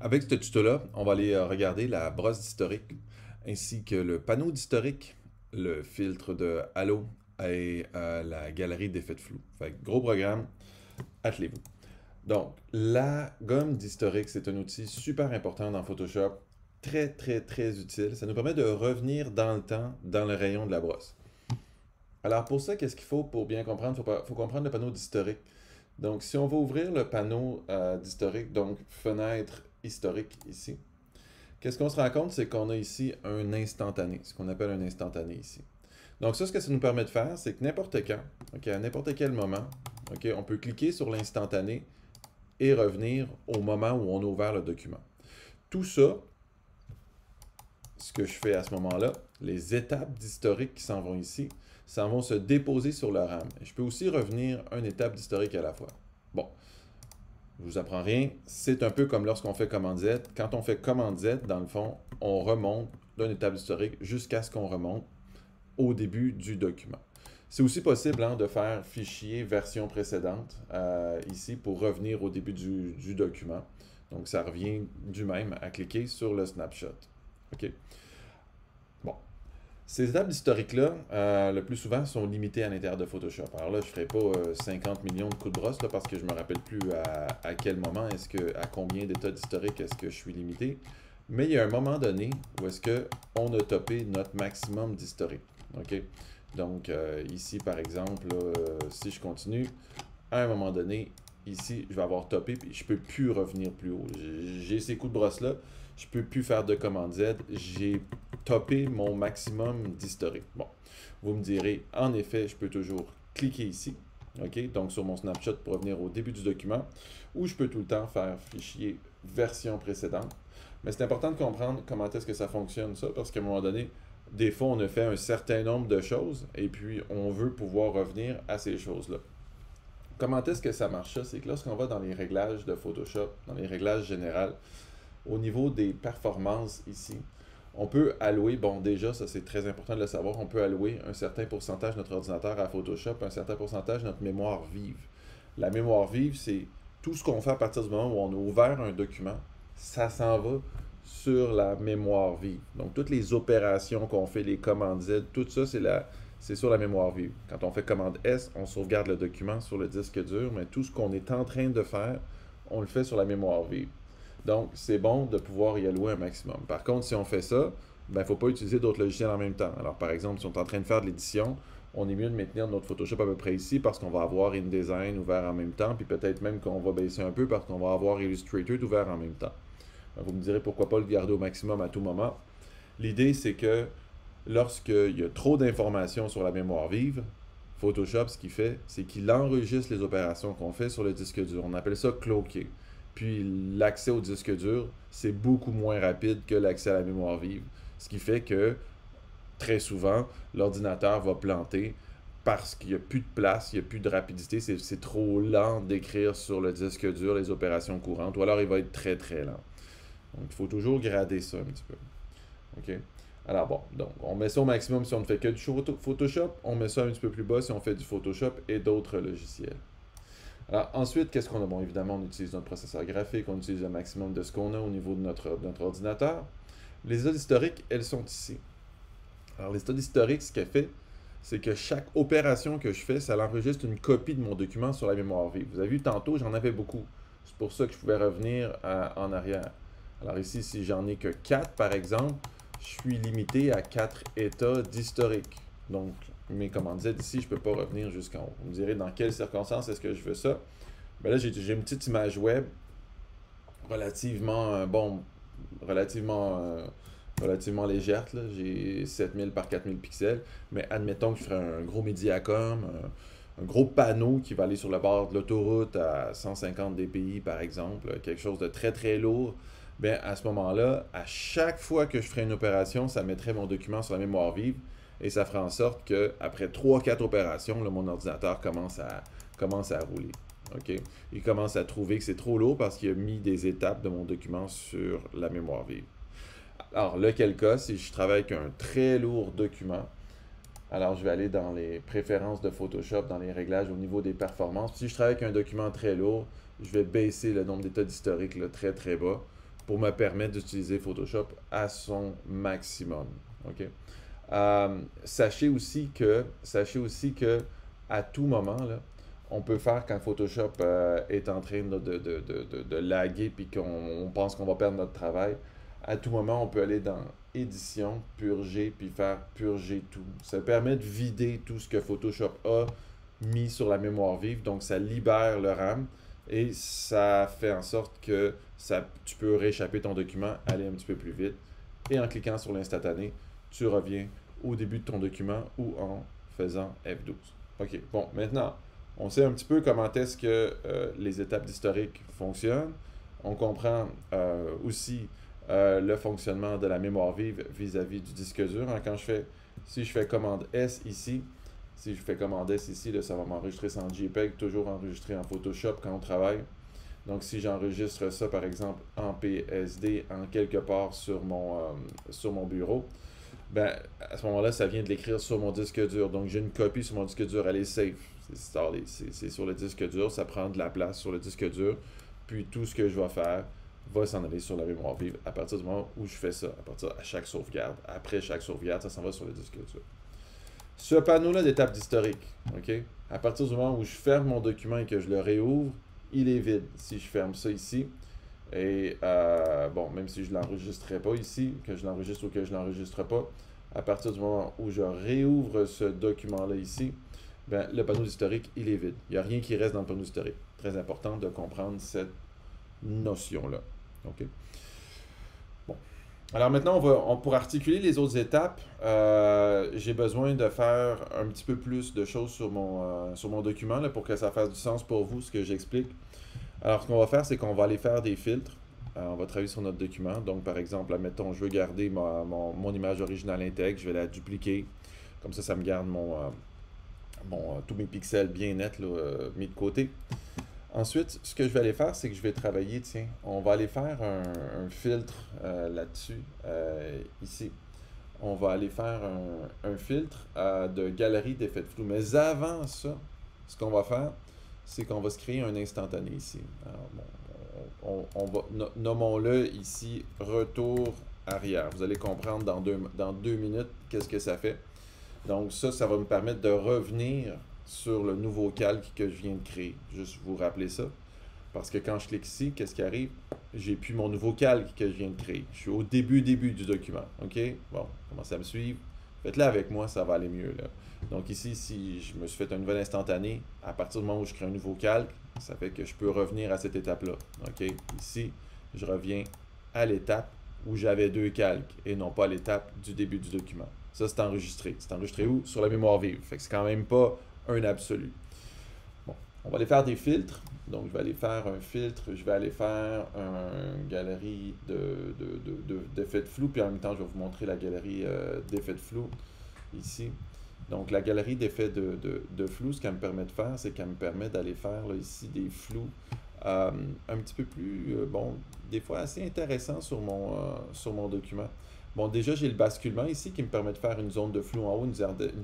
Avec ce tuto-là, on va aller regarder la brosse d'historique ainsi que le panneau d'historique, le filtre de halo et la galerie d'effets de flou. Fait que gros programme, attelez-vous. Donc, la gomme d'historique, c'est un outil super important dans Photoshop, très utile. Ça nous permet de revenir dans le temps, dans le rayon de la brosse. Alors pour ça, qu'est-ce qu'il faut pour bien comprendre? Il faut comprendre le panneau d'historique. Donc, si on va ouvrir le panneau d'historique, donc fenêtre historique ici, qu'est-ce qu'on se rend compte? C'est qu'on a ici un instantané, ce qu'on appelle un instantané ici. Donc ça, ce que ça nous permet de faire, c'est que n'importe quand, à n'importe quel moment, on peut cliquer sur l'instantané et revenir au moment où on a ouvert le document. Tout ça, ce que je fais à ce moment-là, les étapes d'historique qui s'en vont ici, s'en vont se déposer sur le RAM. Je peux aussi revenir une étape d'historique à la fois. Bon, je vous apprends rien, c'est un peu comme lorsqu'on fait commande Z. Quand on fait commande Z, dans le fond, on remonte d'une étape historique jusqu'à ce qu'on remonte au début du document. C'est aussi possible de faire fichier version précédente ici pour revenir au début du document. Donc ça revient du même à cliquer sur le snapshot. OK. Bon. Ces étapes d'historique-là, le plus souvent, sont limitées à l'intérieur de Photoshop. Alors là, je ne ferai pas 50 millions de coups de brosse là, parce que je ne me rappelle plus à quel moment, à combien d'états d'historique est-ce que je suis limité. Mais il y a un moment donné où est-ce qu'on a topé notre maximum d'historique. OK? Donc, ici, par exemple, là, si je continue, à un moment donné, ici, je vais avoir topé, puis je ne peux plus revenir plus haut. J'ai ces coups de brosse-là, je ne peux plus faire de commande Z, j'ai topé mon maximum d'historique. Bon, vous me direz, en effet, je peux toujours cliquer ici, OK? Donc, sur mon snapshot pour revenir au début du document, ou je peux tout le temps faire fichier version précédente. Mais c'est important de comprendre comment est-ce que ça fonctionne, ça, parce qu'à un moment donné, des fois, on a fait un certain nombre de choses, et puis on veut pouvoir revenir à ces choses-là. Comment est-ce que ça marche ça? C'est que lorsqu'on va dans les réglages de Photoshop, dans les réglages généraux, au niveau des performances ici, on peut allouer, bon déjà ça c'est très important de le savoir, on peut allouer un certain pourcentage de notre ordinateur à Photoshop, un certain pourcentage de notre mémoire vive. La mémoire vive, c'est tout ce qu'on fait à partir du moment où on a ouvert un document, ça s'en va sur la mémoire vive. Donc toutes les opérations qu'on fait, les commandes Z, tout ça c'est sur la mémoire vive. Quand on fait commande S, on sauvegarde le document sur le disque dur, mais tout ce qu'on est en train de faire, on le fait sur la mémoire vive. Donc, c'est bon de pouvoir y allouer un maximum. Par contre, si on fait ça, il ne faut pas utiliser d'autres logiciels en même temps. Alors, par exemple, si on est en train de faire de l'édition, on est mieux de maintenir notre Photoshop à peu près ici parce qu'on va avoir InDesign ouvert en même temps, puis peut-être même qu'on va baisser un peu parce qu'on va avoir Illustrator ouvert en même temps. Vous me direz pourquoi pas le garder au maximum à tout moment. L'idée, c'est que lorsqu'il y a trop d'informations sur la mémoire vive, Photoshop, ce qu'il fait, c'est qu'il enregistre les opérations qu'on fait sur le disque dur. On appelle ça cloaker. Puis l'accès au disque dur, c'est beaucoup moins rapide que l'accès à la mémoire vive. Ce qui fait que très souvent, l'ordinateur va planter parce qu'il n'y a plus de place, il n'y a plus de rapidité, c'est trop lent d'écrire sur le disque dur les opérations courantes, ou alors il va être très lent. Donc il faut toujours grader ça un petit peu. OK? Alors bon, donc on met ça au maximum si on ne fait que du Photoshop, on met ça un petit peu plus bas si on fait du Photoshop et d'autres logiciels. Alors ensuite, qu'est-ce qu'on a? Bon, évidemment, on utilise notre processeur graphique, on utilise le maximum de ce qu'on a au niveau de notre ordinateur. Les états historiques, elles sont ici. Alors les états historiques, ce qu'elle fait, c'est que chaque opération que je fais, ça enregistre une copie de mon document sur la mémoire vive. Vous avez vu, tantôt, j'en avais beaucoup. C'est pour ça que je pouvais revenir en arrière. Alors ici, si j'en ai que 4, par exemple, je suis limité à 4 états d'historique. Donc, mes commandes Z ici, je ne peux pas revenir jusqu'en haut. Vous me direz dans quelles circonstances est-ce que je veux ça? Ben là, j'ai une petite image web relativement, relativement légère. J'ai 7000 par 4000 pixels. Mais admettons que je ferais un gros Mediacom, un gros panneau qui va aller sur le bord de l'autoroute à 150 dpi, par exemple, quelque chose de très lourd. Bien, à ce moment-là, à chaque fois que je ferais une opération, ça mettrait mon document sur la mémoire vive et ça ferait en sorte qu'après 3-4 opérations, là, mon ordinateur commence à rouler. Okay? Il commence à trouver que c'est trop lourd parce qu'il a mis des étapes de mon document sur la mémoire vive. Alors, lequel cas, si je travaille avec un très lourd document, alors je vais aller dans les préférences de Photoshop, dans les réglages au niveau des performances. Si je travaille avec un document très lourd, je vais baisser le nombre d'états d'historique très bas pour me permettre d'utiliser Photoshop à son maximum. OK? Sachez aussi que à tout moment, là, on peut faire quand Photoshop est en train de laguer puis qu'on pense qu'on va perdre notre travail. À tout moment, on peut aller dans Édition, Purger, puis faire purger tout. Ça permet de vider tout ce que Photoshop a mis sur la mémoire vive. Donc, ça libère le RAM et ça fait en sorte que tu peux rééchapper ton document, aller un petit peu plus vite. Et en cliquant sur l'instantané, tu reviens au début de ton document ou en faisant F12. OK, bon, maintenant, on sait un petit peu comment est-ce que les étapes d'historique fonctionnent. On comprend aussi le fonctionnement de la mémoire vive vis-à-vis du disque dur. Hein, si je fais commande S ici, là, ça va m'enregistrer sans JPEG, toujours enregistré en Photoshop quand on travaille. Donc, si j'enregistre ça, par exemple, en PSD, en quelque part sur mon bureau, ben, à ce moment-là, ça vient de l'écrire sur mon disque dur. Donc, j'ai une copie sur mon disque dur, elle est safe. C'est sur le disque dur, ça prend de la place sur le disque dur. Puis, tout ce que je vais faire va s'en aller sur la mémoire vive à partir du moment où je fais ça, à chaque sauvegarde. Après chaque sauvegarde, ça s'en va sur le disque dur. Ce panneau-là d'étape d'historique, OK? À partir du moment où je ferme mon document et que je le réouvre, il est vide. Si je ferme ça ici, et bon, même si je ne l'enregistrerai pas ici, que je l'enregistre ou que je ne l'enregistre pas, à partir du moment où je réouvre ce document-là ici, ben, le panneau d'historique, il est vide. Il n'y a rien qui reste dans le panneau d'historique. Très important de comprendre cette notion-là. OK? Bon. Alors maintenant, pour articuler les autres étapes, j'ai besoin de faire un petit peu plus de choses sur mon document là, pour que ça fasse du sens pour vous, ce que j'explique. Alors, ce qu'on va faire, c'est qu'on va aller faire des filtres. On va travailler sur notre document. Donc, par exemple, admettons, je veux garder mon image originale intègre. Je vais la dupliquer. Comme ça me garde tous mes pixels bien nets là, mis de côté. Ensuite, ce que je vais aller faire, c'est que je vais travailler, tiens, on va aller faire un filtre là-dessus, ici. On va aller faire un filtre de galerie d'effets de flou. Mais avant ça, ce qu'on va faire, c'est qu'on va se créer un instantané ici. Alors, bon, nommons-le ici retour arrière. Vous allez comprendre dans deux minutes qu'est-ce que ça fait. Donc ça va me permettre de revenir sur le nouveau calque que je viens de créer. Juste vous rappeler ça. Parce que quand je clique ici, qu'est-ce qui arrive? J'ai plus mon nouveau calque que je viens de créer. Je suis au début du document. OK? Bon, commencez à me suivre. Faites-le avec moi, ça va aller mieux. Là. Donc ici, si je me suis fait un nouvel instantané, à partir du moment où je crée un nouveau calque, ça fait que je peux revenir à cette étape-là. OK? Ici, je reviens à l'étape où j'avais deux calques et non pas à l'étape du début du document. Ça, c'est enregistré. C'est enregistré où? Sur la mémoire vive. Fait que c'est quand même pas un absolu. Bon, on va aller faire des filtres. Donc, je vais aller faire un filtre. Je vais aller faire une galerie d'effets de flou. Puis en même temps, je vais vous montrer la galerie d'effets de flou ici. Donc, la galerie d'effets de flou, ce qu'elle me permet de faire, c'est qu'elle me permet d'aller faire là, ici des flous un petit peu plus, bon, des fois assez intéressants sur mon document. Bon, déjà, j'ai le basculement ici qui me permet de faire une zone de flou en haut, une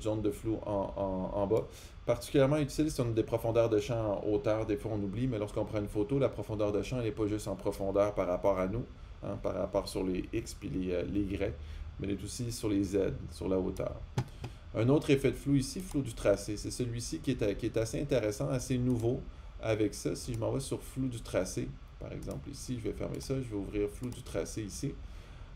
zone de flou en bas. Particulièrement utile si on a des profondeurs de champ en hauteur. Des fois, on oublie, mais lorsqu'on prend une photo, la profondeur de champ, elle n'est pas juste en profondeur par rapport à nous, hein, par rapport sur les X puis les Y, mais elle est aussi sur les Z, sur la hauteur. Un autre effet de flou ici, flou du tracé. C'est celui-ci qui est assez intéressant, assez nouveau avec ça. Si je m'en vais sur flou du tracé, par exemple ici, je vais fermer ça, je vais ouvrir flou du tracé ici.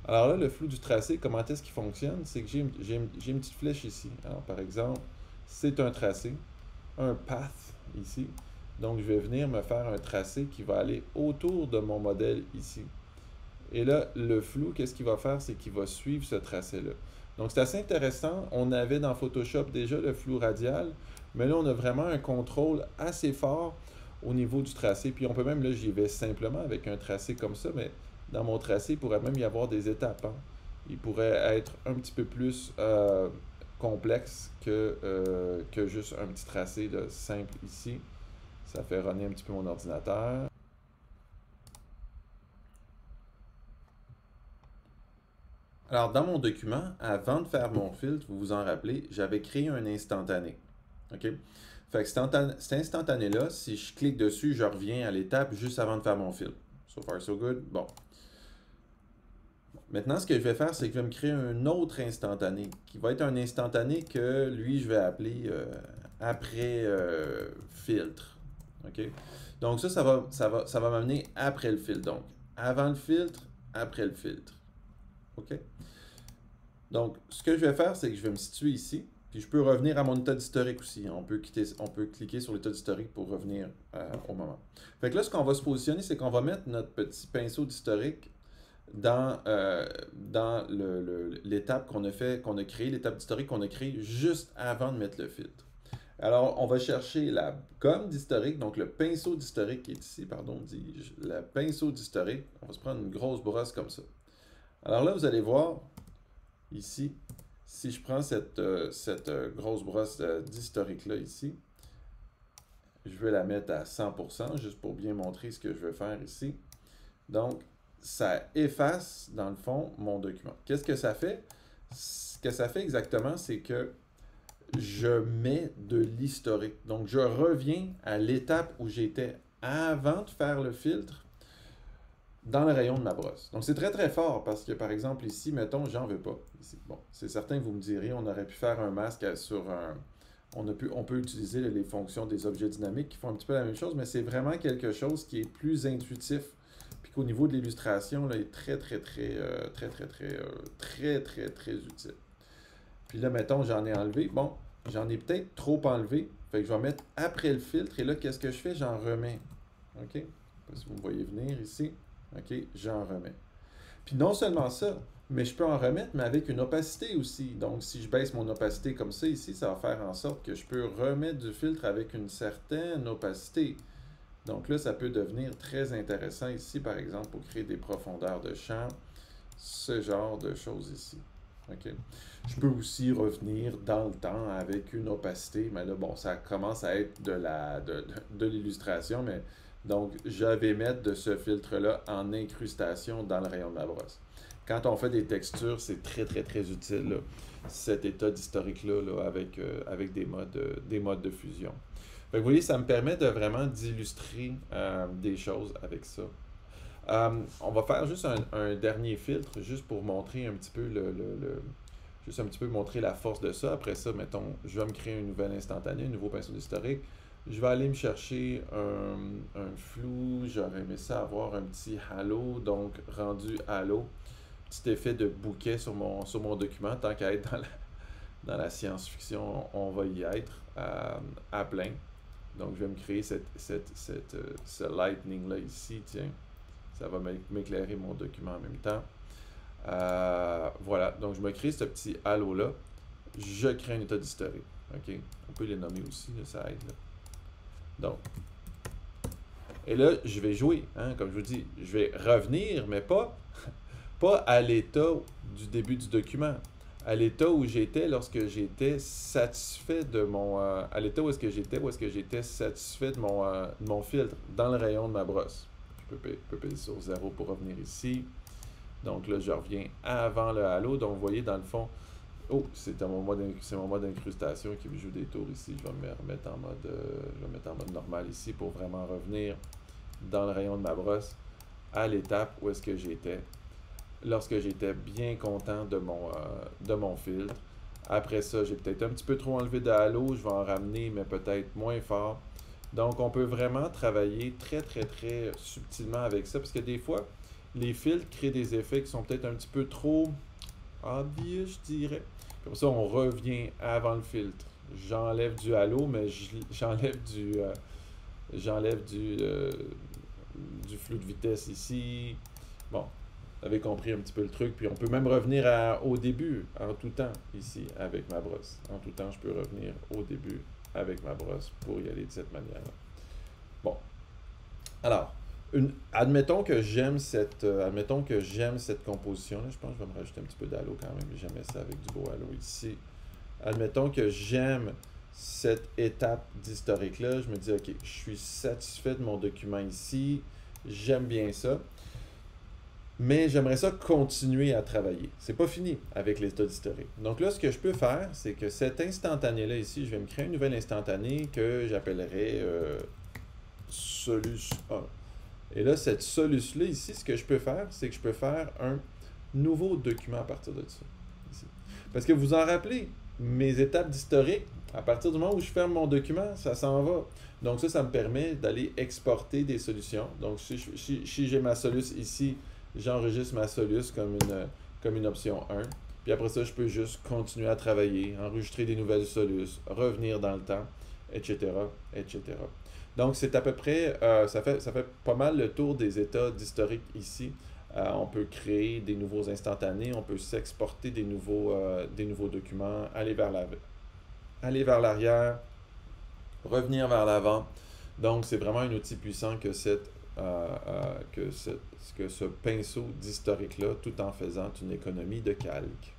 Alors là, le flou du tracé, comment est-ce qu'il fonctionne? C'est que j'ai une petite flèche ici. Alors par exemple, c'est un tracé, un path ici. Donc je vais venir me faire un tracé qui va aller autour de mon modèle ici. Et là, le flou, qu'est-ce qu'il va faire? C'est qu'il va suivre ce tracé-là. Donc c'est assez intéressant. On avait dans Photoshop déjà le flou radial, mais là, on a vraiment un contrôle assez fort au niveau du tracé. Puis on peut même, là, j'y vais simplement avec un tracé comme ça, mais dans mon tracé, il pourrait même y avoir des étapes. Hein. Il pourrait être un petit peu plus complexe que juste un petit tracé là, simple ici. Ça fait runner un petit peu mon ordinateur. Alors, dans mon document, avant de faire mon filtre, vous vous en rappelez, j'avais créé un instantané. OK? Fait que cet instantané-là, si je clique dessus, je reviens à l'étape juste avant de faire mon filtre. So far, so good. Bon. Maintenant, ce que je vais faire, c'est que je vais me créer un autre instantané, qui va être un instantané que lui, je vais appeler après filtre. OK? Donc ça va m'amener après le filtre. Donc, avant le filtre, après le filtre. OK? Donc, ce que je vais faire, c'est que je vais me situer ici. Puis je peux revenir à mon état d'historique aussi. On peut cliquer sur l'état d'historique pour revenir au moment. Fait que là, ce qu'on va se positionner, c'est qu'on va mettre notre petit pinceau d'historique dans l'étape qu'on a fait, qu'on a créé, l'étape d'historique qu'on a créée juste avant de mettre le filtre. Alors, on va chercher la gomme d'historique, donc le pinceau d'historique qui est ici, pardon, dis-je, le pinceau d'historique. On va se prendre une grosse brosse comme ça. Alors là, vous allez voir, ici, si je prends cette grosse brosse d'historique-là ici, je vais la mettre à 100%, juste pour bien montrer ce que je veux faire ici. Donc, ça efface, dans le fond, mon document. Qu'est-ce que ça fait? Ce que ça fait exactement, c'est que je mets de l'historique. Donc, je reviens à l'étape où j'étais avant de faire le filtre dans le rayon de ma brosse. Donc, c'est très, très fort parce que, par exemple, ici, mettons, j'en veux pas. Ici. Bon, c'est certain que vous me direz, on aurait pu faire un masque sur un... On peut utiliser les fonctions des objets dynamiques qui font un petit peu la même chose, mais c'est vraiment quelque chose qui est plus intuitif. Puis qu'au niveau de l'illustration, là, il est très utile. Puis là, mettons, j'en ai enlevé. Bon, j'en ai peut-être trop enlevé. Fait que je vais mettre après le filtre. Et là, qu'est-ce que je fais? J'en remets. OK? Je sais pas si vous me voyez venir ici. OK? J'en remets. Puis non seulement ça, mais je peux en remettre, mais avec une opacité aussi. Donc, si je baisse mon opacité comme ça ici, ça va faire en sorte que je peux remettre du filtre avec une certaine opacité. Donc là, ça peut devenir très intéressant ici, par exemple, pour créer des profondeurs de champ, ce genre de choses ici. OK? Je peux aussi revenir dans le temps avec une opacité, mais là, bon, ça commence à être de l'illustration, mais donc, je vais mettre de ce filtre-là en incrustation dans le rayon de ma brosse. Quand on fait des textures, c'est très utile, là, cet état d'historique-là là, avec des modes de fusion. Fait que vous voyez, ça me permet de vraiment d'illustrer des choses avec ça. On va faire juste un dernier filtre, juste pour montrer un petit peu juste un petit peu montrer la force de ça. Après ça, mettons, je vais me créer un nouvel instantané, un nouveau pinceau d'historique. Je vais aller me chercher un flou. J'aurais aimé ça avoir un petit halo, donc rendu halo. Petit effet de bouquet sur mon document. Tant qu'à être dans la science-fiction, on va y être à plein. Donc, je vais me créer ce lightning-là ici, tiens. Ça va m'éclairer mon document en même temps. Voilà, donc je me crée ce petit halo-là. Je crée un état d'historique. OK? On peut les nommer aussi, là, ça aide. Là. Donc, et là, je vais jouer, hein, comme je vous dis, je vais revenir, mais pas à l'état du début du document. À l'état où j'étais lorsque j'étais satisfait de mon... à l'état où est-ce que j'étais satisfait de mon filtre dans le rayon de ma brosse. Je peux payer sur 0 pour revenir ici. Donc là, je reviens avant le halo. Donc, vous voyez, dans le fond... Oh, c'est mon mode incrustation qui me joue des tours ici. Je vais me remettre en mode normal ici pour vraiment revenir dans le rayon de ma brosse à l'étape où est-ce que j'étais lorsque j'étais bien content de mon filtre. Après ça, j'ai peut-être un petit peu trop enlevé de halo, je vais en ramener, mais peut-être moins fort. Donc, on peut vraiment travailler très subtilement avec ça, parce que des fois, les filtres créent des effets qui sont peut-être un petit peu trop obvious, je dirais. Comme ça, on revient avant le filtre. J'enlève du halo, mais j'enlève du flou de vitesse ici. Bon, vous avez compris un petit peu le truc. Puis on peut même revenir au début, en tout temps, ici, avec ma brosse. En tout temps, je peux revenir au début avec ma brosse pour y aller de cette manière-là. Bon. Alors, admettons que j'aime cette composition-là. Je pense que je vais me rajouter un petit peu d'halo quand même. J'aimais ça avec du beau halo ici. Admettons que j'aime cette étape d'historique-là. Je me dis, OK, je suis satisfait de mon document ici. J'aime bien ça. Mais j'aimerais ça continuer à travailler. C'est pas fini avec l'état d'historique. Donc là, ce que je peux faire, c'est que cet instantané-là ici, je vais me créer un nouvel instantané que j'appellerai Solus 1. Et là, cette Solus-là ici, ce que je peux faire, c'est que je peux faire un nouveau document à partir de ça. Ici. Parce que vous en rappelez, mes étapes d'historique, à partir du moment où je ferme mon document, ça s'en va. Donc ça me permet d'aller exporter des solutions. Donc si j'ai ma soluce ici, j'enregistre ma soluce comme une option 1. Puis après ça, je peux juste continuer à travailler, enregistrer des nouvelles soluces, revenir dans le temps, etc., etc. Donc c'est à peu près, ça fait pas mal le tour des états d'historique ici. On peut créer des nouveaux instantanés, on peut s'exporter des nouveaux documents, aller vers l'arrière, revenir vers l'avant. Donc, c'est vraiment un outil puissant que ce pinceau d'historique-là, tout en faisant une économie de calque.